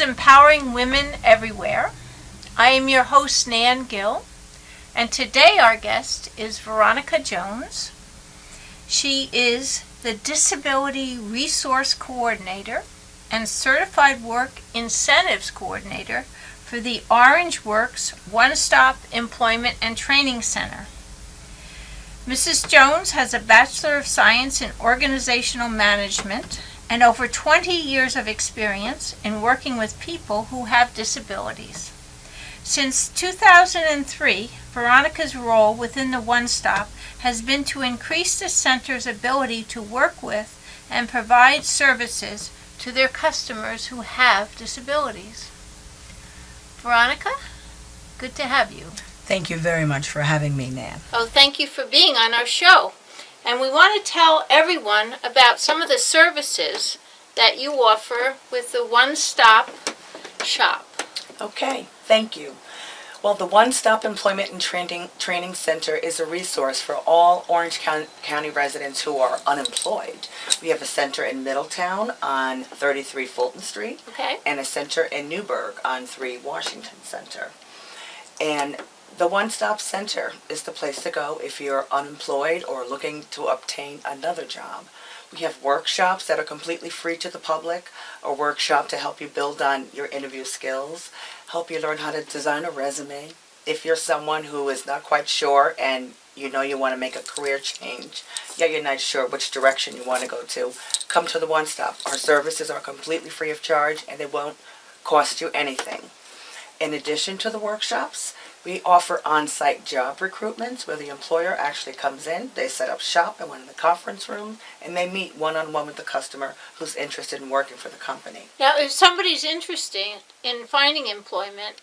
empowering women everywhere. I am your host, Nan Gill, and today our guest is Veronica Jones. She is the Disability Resource Coordinator and Certified Work Incentives Coordinator for the Orange Works One-Stop Employment and Training Center. Mrs. Jones has a Bachelor of Science in Organizational Management and over 20 years of experience in working with people who have disabilities. Since 2003, Veronica's role within the One Stop has been to increase the center's ability to work with and provide services to their customers who have disabilities. Veronica, good to have you. Thank you very much for having me, Nan. Oh, thank you for being on our show. And we want to tell everyone about some of the services that you offer with the One Stop Shop. Okay, thank you. Well, the One Stop Employment and Training Center is a resource for all Orange County residents who are unemployed. We have a center in Middletown on 33 Fulton Street, and a center in Newburgh on 3 Washington Center. And the One Stop Center is the place to go if you're unemployed or looking to obtain another job. We have workshops that are completely free to the public, a workshop to help you build on your interview skills, help you learn how to design a resume. If you're someone who is not quite sure and you know you want to make a career change, you're not sure which direction you want to go to, come to the One Stop. Our services are completely free of charge and they won't cost you anything. In addition to the workshops, we offer on-site job recruitments where the employer actually comes in, they set up shop in one of the conference rooms, and they meet one-on-one with the customer who's interested in working for the company. Now, if somebody's interested in finding employment,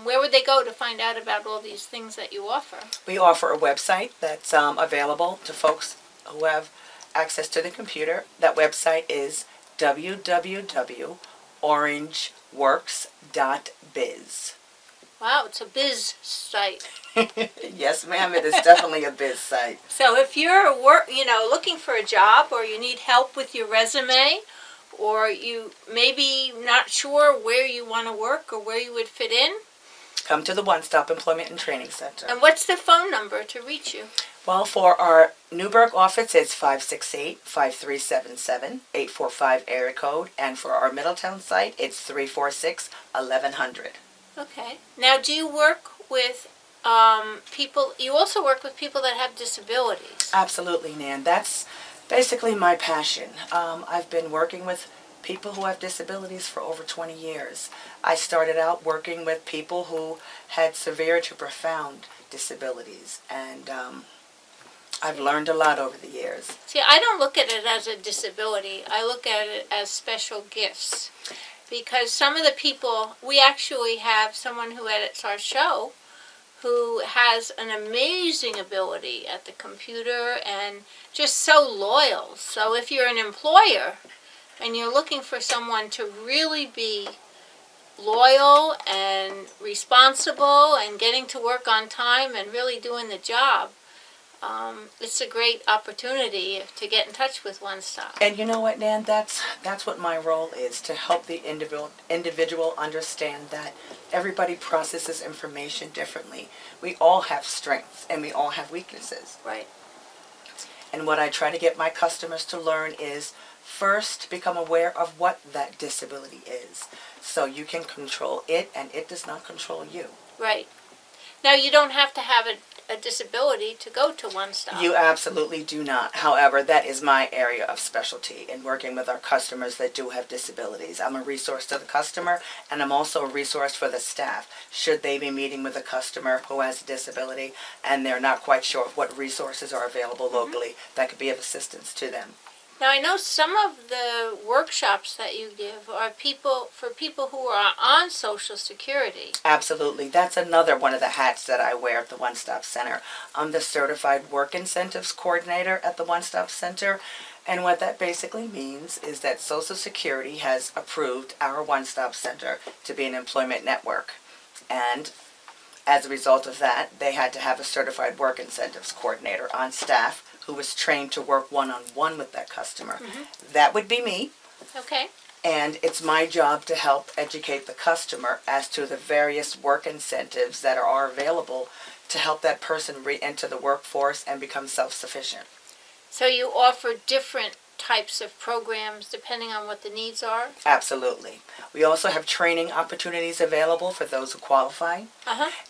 where would they go to find out about all these things that you offer? We offer a website that's available to folks who have access to the computer. That website is www.orangeworks.biz. Wow, it's a biz site. Yes, ma'am, it is definitely a biz site. So if you're looking for a job, or you need help with your resume, or you maybe not sure where you want to work or where you would fit in, come to the One Stop Employment and Training Center. And what's the phone number to reach you? Well, for our Newburgh office, it's 568-5377, 845 area code, and for our Middletown site, it's 346-1100. Okay. Now, do you work with people, you also work with people that have disabilities? Absolutely, Nan. That's basically my passion. I've been working with people who have disabilities for over 20 years. I started out working with people who had severe to profound disabilities, and I've learned a lot over the years. See, I don't look at it as a disability. I look at it as special gifts. Because some of the people, we actually have someone who edits our show who has an amazing ability at the computer and just so loyal. So if you're an employer and you're looking for someone to really be loyal and responsible and getting to work on time and really doing the job, it's a great opportunity to get in touch with One Stop. And you know what, Nan? That's what my role is, to help the individual understand that everybody processes information differently. We all have strengths and we all have weaknesses. Right. And what I try to get my customers to learn is first become aware of what that disability is, so you can control it and it does not control you. Right. Now, you don't have to have a disability to go to One Stop. You absolutely do not. However, that is my area of specialty in working with our customers that do have disabilities. I'm a resource to the customer, and I'm also a resource for the staff. Should they be meeting with a customer who has a disability and they're not quite sure what resources are available locally, that could be of assistance to them. Now, I know some of the workshops that you give are for people who are on Social Security. Absolutely. That's another one of the hats that I wear at the One Stop Center. I'm the Certified Work Incentives Coordinator at the One Stop Center. And what that basically means is that Social Security has approved our One Stop Center to be an employment network. And as a result of that, they had to have a Certified Work Incentives Coordinator on staff who was trained to work one-on-one with that customer. That would be me. Okay. And it's my job to help educate the customer as to the various work incentives that are available to help that person re-enter the workforce and become self-sufficient. So you offer different types of programs depending on what the needs are? Absolutely. We also have training opportunities available for those who qualify.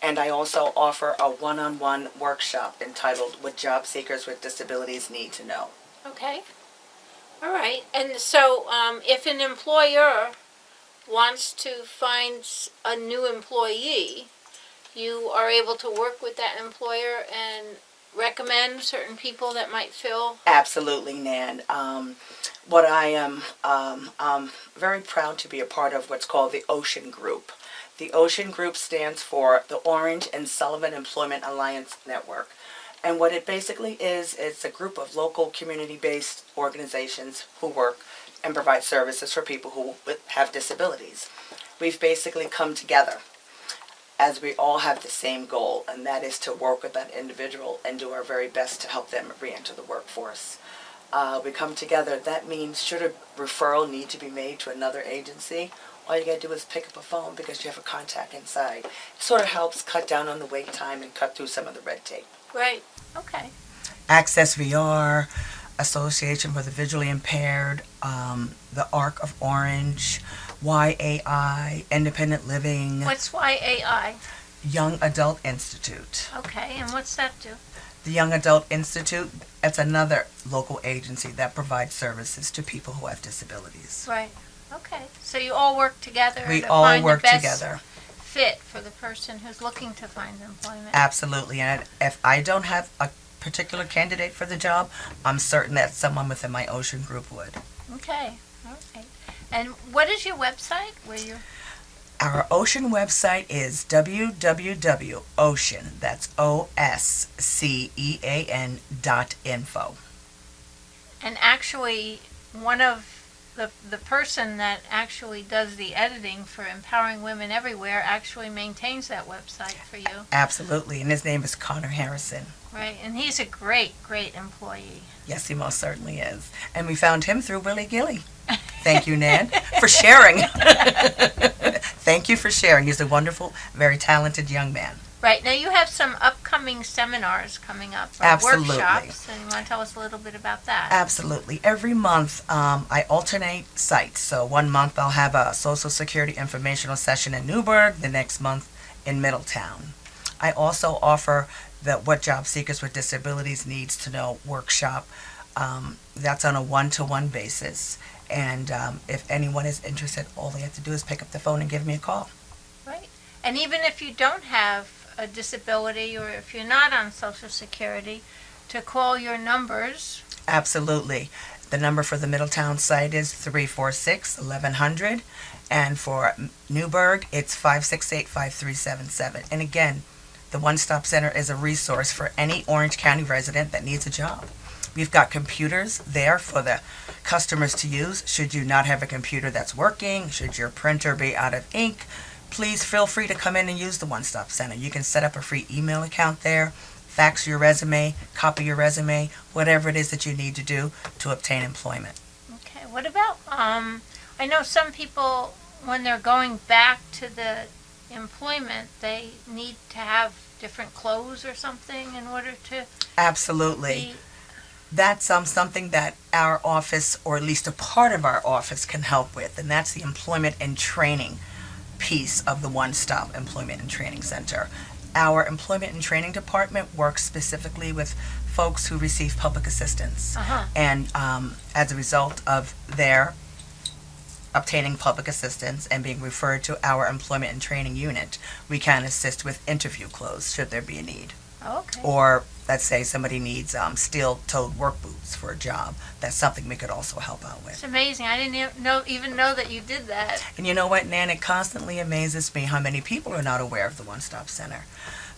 And I also offer a one-on-one workshop entitled What Job Seekers with Disabilities Need to Know. Okay. All right. And so if an employer wants to find a new employee, you are able to work with that employer and recommend certain people that might fill? Absolutely, Nan. What I am very proud to be a part of what's called the Ocean Group. The Ocean Group stands for the Orange and Sullivan Employment Alliance Network. And what it basically is, it's a group of local community-based organizations who work and provide services for people who have disabilities. We've basically come together as we all have the same goal, and that is to work with that individual and do our very best to help them re-enter the workforce. We come together. That means should a referral need to be made to another agency, all you got to do is pick up a phone because you have a contact inside. It sort of helps cut down on the wait time and cut through some of the red tape. Right. Okay. Access VR, Association for the Visually Impaired, the Arc of Orange, YAI, Independent Living, What's YAI? Young Adult Institute. Okay, and what's that do? The Young Adult Institute, it's another local agency that provides services to people who have disabilities. Right. Okay. So you all work together We to all find work the best together. fit for the person who's looking to find employment. Absolutely. And if I don't have a particular candidate for the job, I'm certain that someone within my Ocean Group would. Okay. All right. And what is your website? Where you? Our Ocean website is www.ocean, that's OSCEAN.info. And actually, one of the person that actually does the editing for Empowering Women Everywhere actually maintains that website for you. Absolutely, and his name is Connor Harrison. Right, and he's a great employee. Yes, he most certainly is. And we found him through Willie Gilly. Thank you, Nan, for sharing. Thank you for sharing. He's a wonderful, very talented young man. Right, now you have some upcoming seminars coming up, or Absolutely. workshops, and you want to tell us a little bit about that? Absolutely. Every month, I alternate sites. So one month I'll have a Social Security Informational Session in Newburgh, the next month in Middletown. I also offer the What Job Seekers with Disabilities Needs to Know workshop. That's on a one-to-one basis. And if anyone is interested, all they have to do is pick up the phone and give me a call. Right, and even if you don't have a disability or if you're not on Social Security, to call your numbers. Absolutely. The number for the Middletown site is 346-1100, and for Newburgh, it's 568-5377. And again, the One Stop Center is a resource for any Orange County resident that needs a job. We've got computers there for the customers to use. Should you not have a computer that's working, should your printer be out of ink, please feel free to come in and use the One Stop Center. You can set up a free email account there, fax your resume, copy your resume, whatever it is that you need to do to obtain employment. Okay, what about, I know some people, when they're going back to the employment, they need to have different clothes or something in order to Absolutely. be. That's something that our office, or at least a part of our office, can help with, and that's the employment and training piece of the One Stop Employment and Training Center. Our employment and training department works specifically with folks who receive public assistance. And as a result of their obtaining public assistance and being referred to our employment and training unit, we can assist with interview clothes should there be a need. Okay. Or let's say somebody needs steel-toed work boots for a job. That's something we could also help out with. It's amazing. I didn't even know that you did that. And you know what, Nan? It constantly amazes me how many people are not aware of the One Stop Center.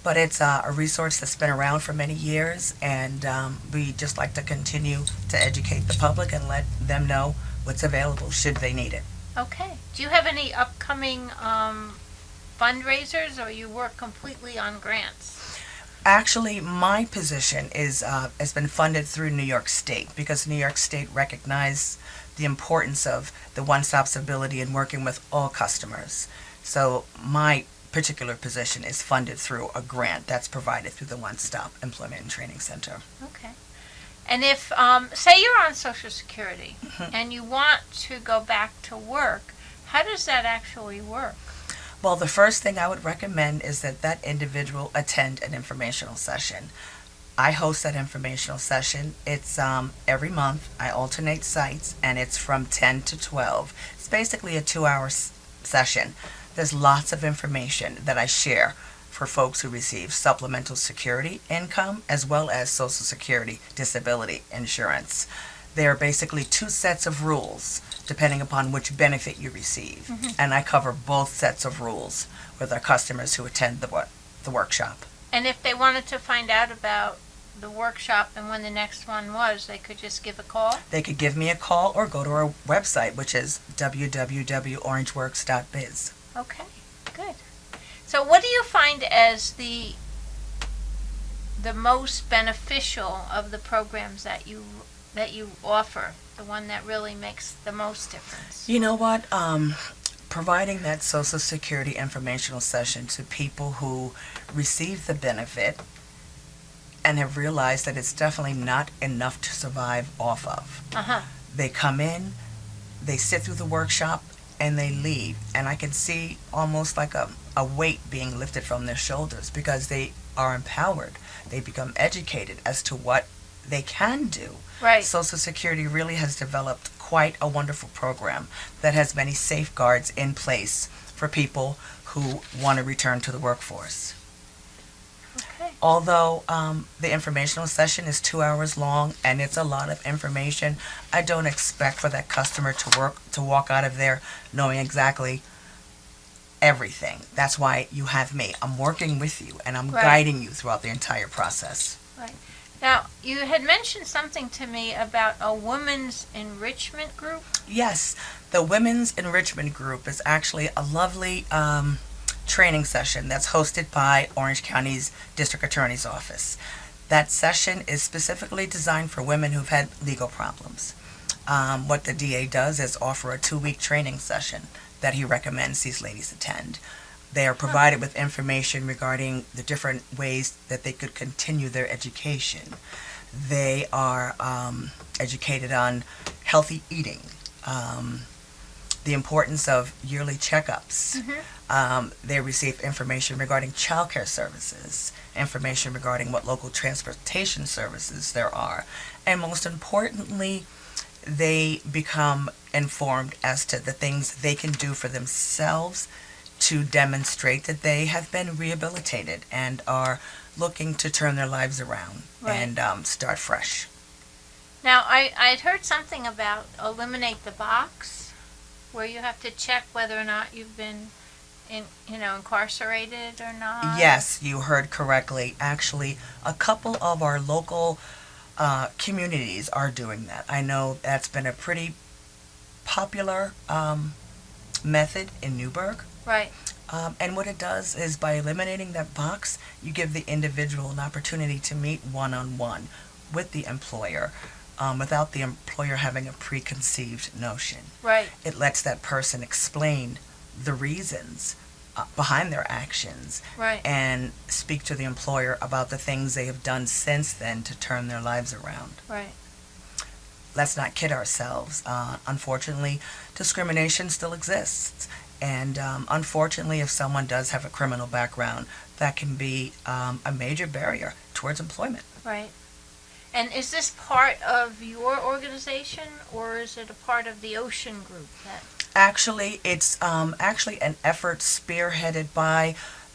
But it's a resource that's been around for many years, and we just like to continue to educate the public and let them know what's available should they need it. Okay. Do you have any upcoming fundraisers, or you work completely on grants? Actually, my position is has been funded through New York State because New York State recognized the importance of the one-stop stability in working with all customers. So my particular position is funded through a grant that's provided through the One Stop Employment and Training Center. Okay. And if, say you're on Social Security and you want to go back to work, how does that actually work? Well, the first thing I would recommend is that that individual attend an informational session. I host that informational session. It's every month. I alternate sites, and it's from 10 to 12. It's basically a 2-hour session. There's lots of information that I share for folks who receive Supplemental Security Income as well as Social Security Disability Insurance. There are basically 2 sets of rules depending upon which benefit you receive. And I cover both sets of rules with our customers who attend the workshop. And if they wanted to find out about the workshop and when the next one was, they could just give a call? They could give me a call or go to our website, which is www.orangeworks.biz. Okay, good. So what do you find as the most beneficial of the programs that you offer, the one that really makes the most difference? You know what? Providing that Social Security informational session to people who receive the benefit and have realized that it's definitely not enough to survive off of. They come in, they sit through the workshop, and they leave. And I can see almost like a weight being lifted from their shoulders because they are empowered. They become educated as to what they can do. Right. Social Security really has developed quite a wonderful program that has many safeguards in place for people who want to return to the workforce. Okay. Although the informational session is 2 hours long and it's a lot of information, I don't expect for that customer to walk out of there knowing exactly everything. That's why you have me. I'm working with you and I'm guiding you throughout the entire process. Right. Now, you had mentioned something to me about a women's enrichment group. Yes, the Women's Enrichment Group is actually a lovely training session that's hosted by Orange County's District Attorney's Office. That session is specifically designed for women who've had legal problems. What the DA does is offer a 2-week training session that he recommends these ladies attend. They are provided with information regarding the different ways that they could continue their education. They are educated on healthy eating, the importance of yearly checkups. They receive information regarding childcare services, information regarding what local transportation services there are, and most importantly, they become informed as to the things they can do for themselves to demonstrate that they have been rehabilitated and are looking to turn their lives around and start fresh. Now, I'd heard something about eliminate the box, where you have to check whether or not you've been incarcerated or not. Yes, you heard correctly. Actually, a couple of our local communities are doing that. I know that's been a pretty popular method in Newburgh. Right. And what it does is by eliminating that box, you give the individual an opportunity to meet one-on-one with the employer without the employer having a preconceived notion. Right. It lets that person explain the reasons behind their actions and speak to the employer about the things they have done since then to turn their lives around. Right. Let's not kid ourselves. Unfortunately, discrimination still exists. And unfortunately, if someone does have a criminal background, that can be a major barrier towards employment. Right. And is this part of your organization, or is it a part of the Ocean Group? Actually, it's actually an effort spearheaded by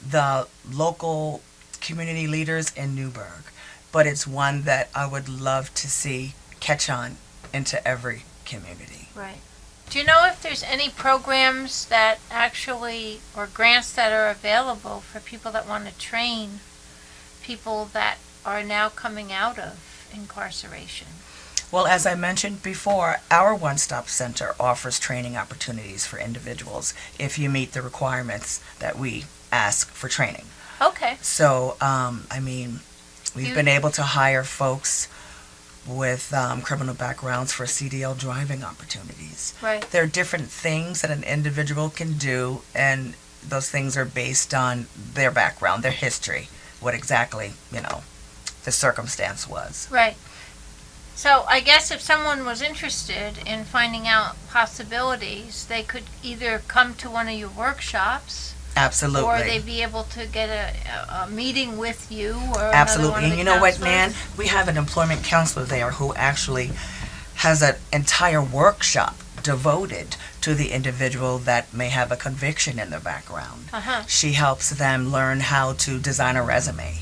the local community leaders in Newburgh. But it's one that I would love to see catch on into every community. Right. Do you know if there's any programs that actually, or grants that are available for people that want to train people that are now coming out of incarceration? Well, as I mentioned before, our one-stop center offers training opportunities for individuals if you meet the requirements that we ask for training. Okay. So, we've been able to hire folks with criminal backgrounds for CDL driving opportunities. Right. There are different things that an individual can do, and those things are based on their background, their history, what exactly, the circumstance was. Right. So I guess if someone was interested in finding out possibilities, they could either come to one of your workshops. Absolutely. Or they'd be able to get a meeting with you or Absolutely. Another one of And the you know what, counselors. Nan? We have an employment counselor there who actually has an entire workshop devoted to the individual that may have a conviction in their background. Uh-huh. She helps them learn how to design a resume.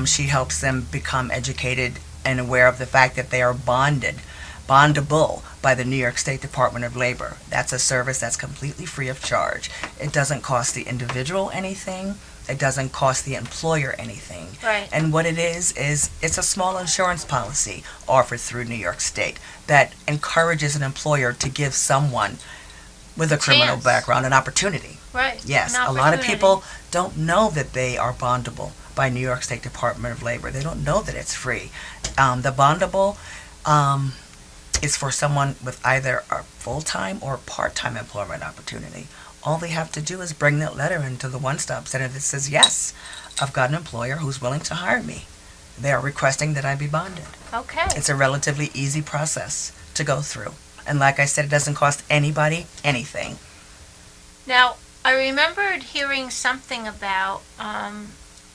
She helps them become educated and aware of the fact that they are bondable by the New York State Department of Labor. That's a service that's completely free of charge. It doesn't cost the individual anything. It doesn't cost the employer anything. Right. And what it is it's a small insurance policy offered through New York State that encourages an employer to give someone with a criminal Chance. background an opportunity. Right. Yes, An a lot of opportunity. people don't know that they are bondable by New York State Department of Labor. They don't know that it's free. The bondable is for someone with either a full-time or part-time employment opportunity. All they have to do is bring that letter into the one-stop center that says, yes, I've got an employer who's willing to hire me. They are requesting that I be bonded. Okay. It's a relatively easy process to go through. And like I said, it doesn't cost anybody anything. Now, I remembered hearing something about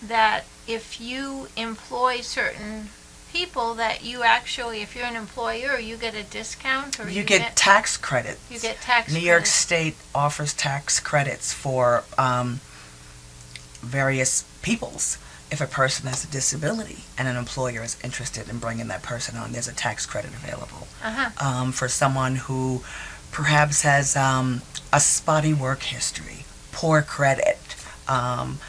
that if you employ certain people that you actually, if you're an employer, you get a discount or You get tax credit. you get tax New York credits. State offers tax credits for various peoples. If a person has a disability and an employer is interested in bringing that person on, there's a tax credit available. Uh-huh. For someone who perhaps has a spotty work history, poor credit,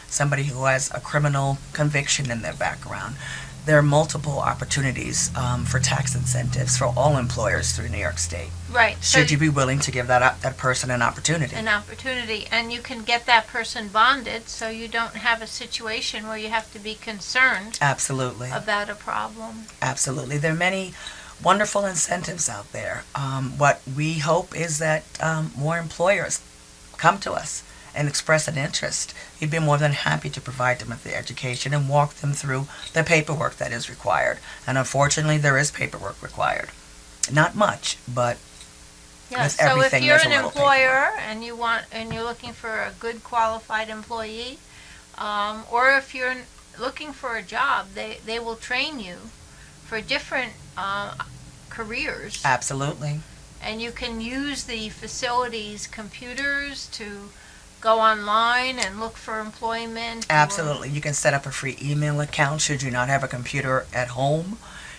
somebody who has a criminal conviction in their background. There are multiple opportunities for tax incentives for all employers through New York State. Right. Should you be willing to give that person an opportunity? An opportunity, and you can get that person bonded, so you don't have a situation where you have to be concerned Absolutely. about a problem. Absolutely. There are many wonderful incentives out there. What we hope is that more employers come to us and express an interest. We'd be more than happy to provide them with the education and walk them through the paperwork that is required. And unfortunately, there is paperwork required. Not much, but Yeah. with So if everything, you're there's an a little employer and you're looking for a good qualified employee, or if you're looking for a job, they will train you for different careers. Absolutely. And you can use the facility's computers to go online and look for employment. Absolutely. You can set up a free email account should you not have a computer at home.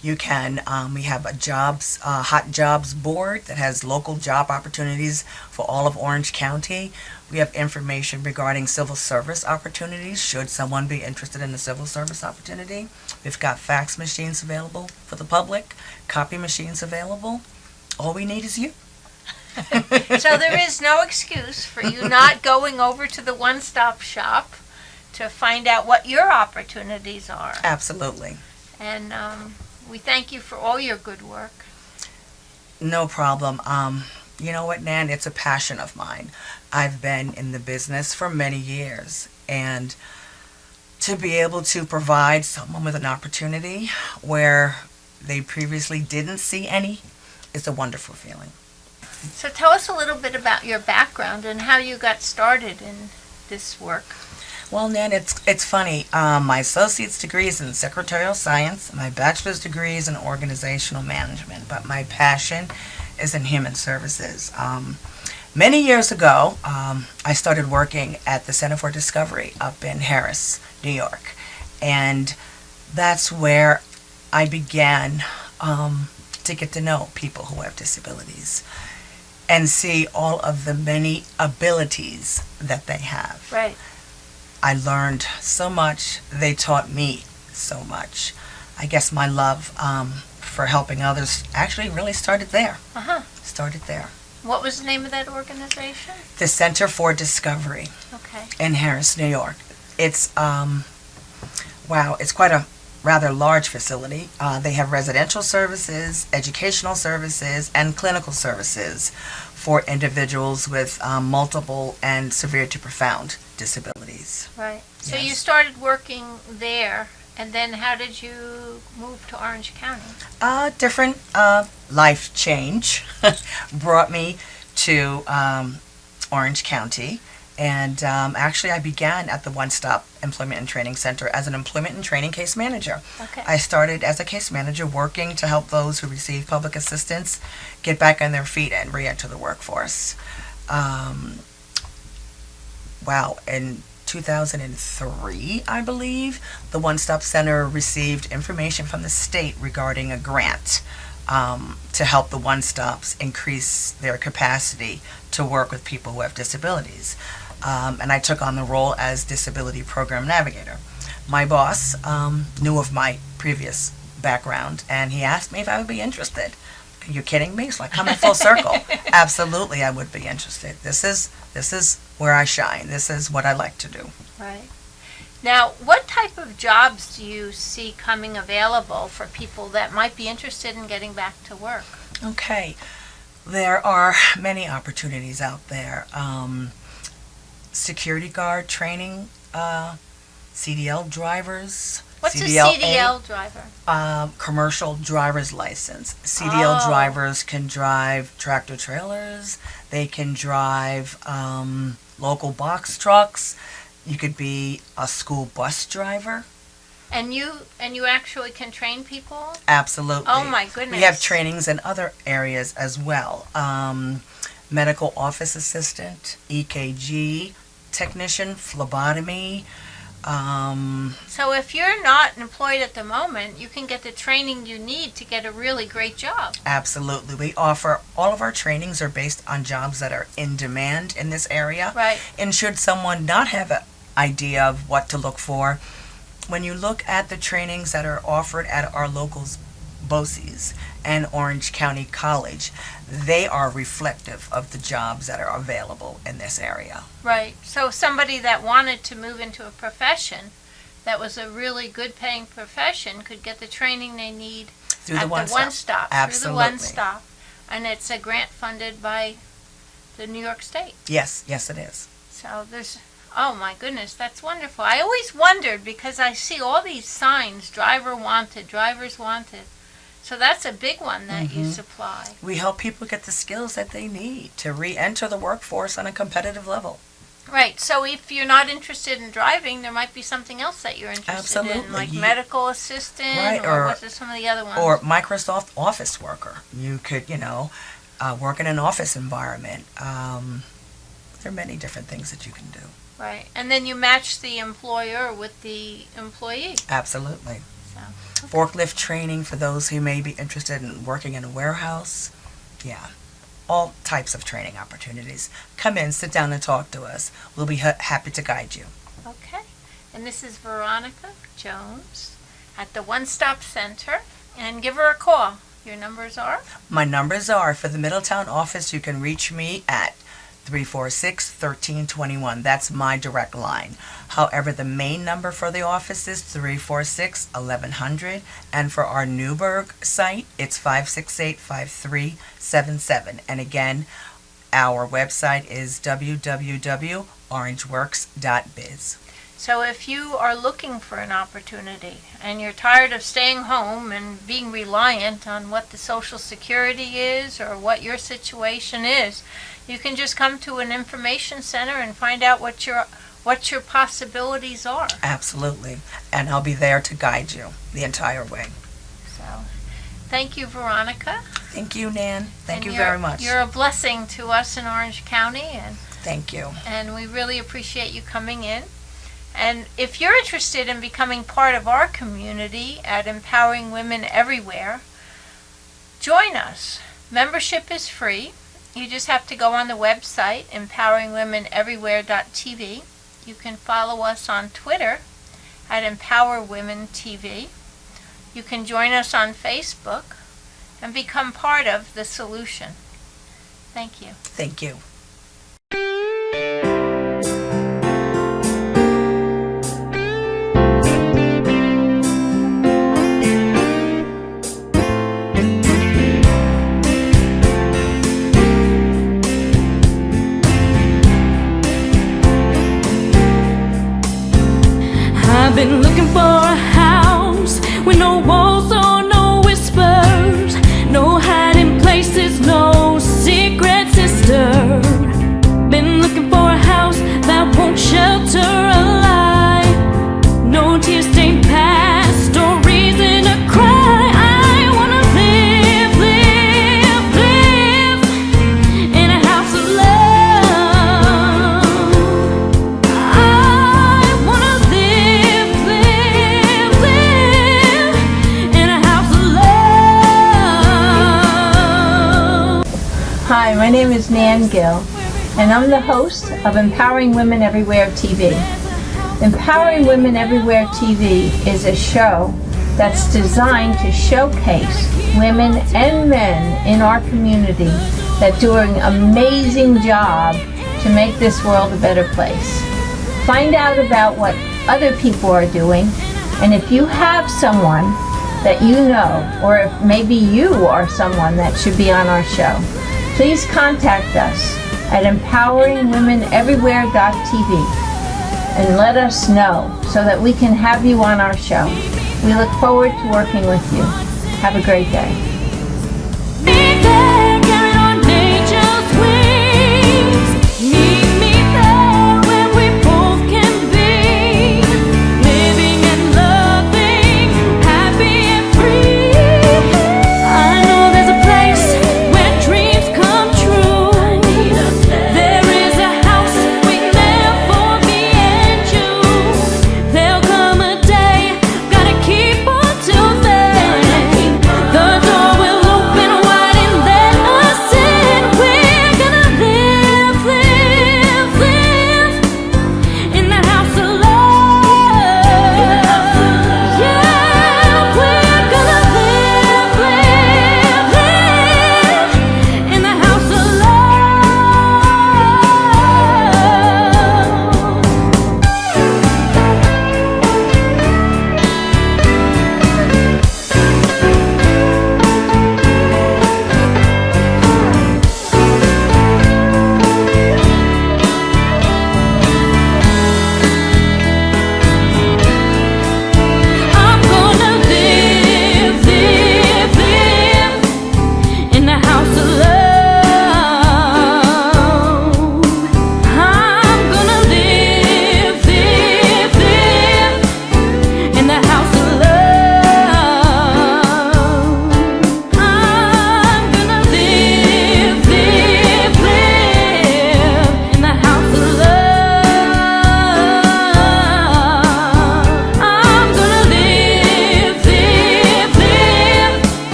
You can, we have a hot jobs board that has local job opportunities for all of Orange County. We have information regarding civil service opportunities should someone be interested in a civil service opportunity. We've got fax machines available for the public, copy machines available. All we need is you. So there is no excuse for you not going over to the one-stop shop to find out what your opportunities are. Absolutely. And we thank you for all your good work. No problem. You know what, Nan? It's a passion of mine. I've been in the business for many years, and to be able to provide someone with an opportunity where they previously didn't see any is a wonderful feeling. So tell us a little bit about your background and how you got started in this work. Well, Nan, it's funny. My associate's degree is in secretarial science. My bachelor's degree is in organizational management, but my passion is in human services. Many years ago, I started working at the Center for Discovery up in Harris, New York, and that's where I began to get to know people who have disabilities and see all of the many abilities that they have. Right. I learned so much. They taught me so much. I guess my love for helping others actually really started there. Uh-huh. Started there. What was the name of that organization? The Center for Discovery Okay. in Harris, New York. It's wow, it's quite a rather large facility. They have residential services, educational services, and clinical services for individuals with multiple and severe to profound disabilities. Right. So Yes. you started working there, and then how did you move to Orange County? Different life change brought me to Orange County. And actually, I began at the One Stop Employment and Training Center as an employment and training case manager. Okay. I started as a case manager working to help those who receive public assistance get back on their feet and re-enter the workforce. Wow, in 2003, I believe, the One Stop Center received information from the state regarding a grant to help the One Stops increase their capacity to work with people who have disabilities. And I took on the role as Disability Program Navigator. My boss knew of my previous background, and he asked me if I would be interested. Are you kidding me? So I come in full circle. Absolutely, I would be interested. This is where I shine. This is what I like to do. Right. Now, what type of jobs do you see coming available for people that might be interested in getting back to work? Okay. There are many opportunities out there. Security guard training, CDL drivers. What's CDLA, a CDL driver? Commercial driver's license. CDL Oh. drivers can drive tractor trailers. They can drive local box trucks. You could be a school bus driver. And you actually can train people? Absolutely. Oh my goodness. We have trainings in other areas as well. Medical office assistant, EKG technician, phlebotomy. So if you're not employed at the moment, you can get the training you need to get a really great job. Absolutely. We offer, all of our trainings are based on jobs that are in demand in this area. Right. And should someone not have an idea of what to look for, when you look at the trainings that are offered at our locals, BOCES and Orange County College, they are reflective of the jobs that are available in this area. Right. So somebody that wanted to move into a profession that was a really good paying profession could get the training they need Through at the One the One Stop. Absolutely. Through the One Stop. And it's a grant funded by the New York State. Yes, yes it is. So there's, oh my goodness, that's wonderful. I always wondered because I see all these signs, driver wanted, drivers wanted. So that's a big one that you supply. We help people get the skills that they need to re-enter the workforce on a competitive level. Right. So if you're not interested in driving, there might be something else that you're interested in, Absolutely. like medical assistant, Right, or or- what are some of the other ones? Or Microsoft Office worker. You could, work in an office environment. There are many different things that you can do. Right. And then you match the employer with the employee. Absolutely. So, Forklift training for those who may be interested in working in a warehouse. Yeah. All types of training opportunities. Come in, sit down and talk to us. We'll be happy to guide you. okay. And this is Veronica Jones at the One Stop Center. And give her a call. Your numbers are? My numbers are, for the Middletown office, you can reach me at 346-1321. That's my direct line. However, the main number for the office is 346-1100. And for our Newburgh site, it's 568-5377. And again, our website is www.orangeworks.biz. So if you are looking for an opportunity and you're tired of staying home and being reliant on what the Social Security is or what your situation is, you can just come to an information center and find out what your possibilities are. Absolutely. And I'll be there to guide you the entire way. So thank you, Veronica. Thank you, Nan. Thank And you very much. You're a blessing to us in Orange County, Thank you. and we really appreciate you coming in. And if you're interested in becoming part of our community at Empowering Women Everywhere, join us. Membership is free. You just have to go on the website, empoweringwomeneverywhere.tv. You can follow us on Twitter at EmpowerWomenTV. You can join us on Facebook and become part of the solution. Thank you. Thank you. looking for a house with no walls or no whispers, no hiding places, no secret sister. Been looking for a house that won't shelter a lie, no tear-stained past or reason to cry. I wanna live, live, live in a house of love. I wanna live, live, live in a house of love. Hi, my name is Nan Gill, and I'm the host of Empowering Women Everywhere TV. Empowering Women Everywhere TV is a show that's designed to showcase women and men in our community that do an amazing job to make this world a better place. Find out about what other people are doing, and if you have someone that you know, or if maybe you are someone that should be on our show, please contact us at empoweringwomeneverywhere.tv and let us know so that we can have you on our show. We look forward to working with you. Have a great day.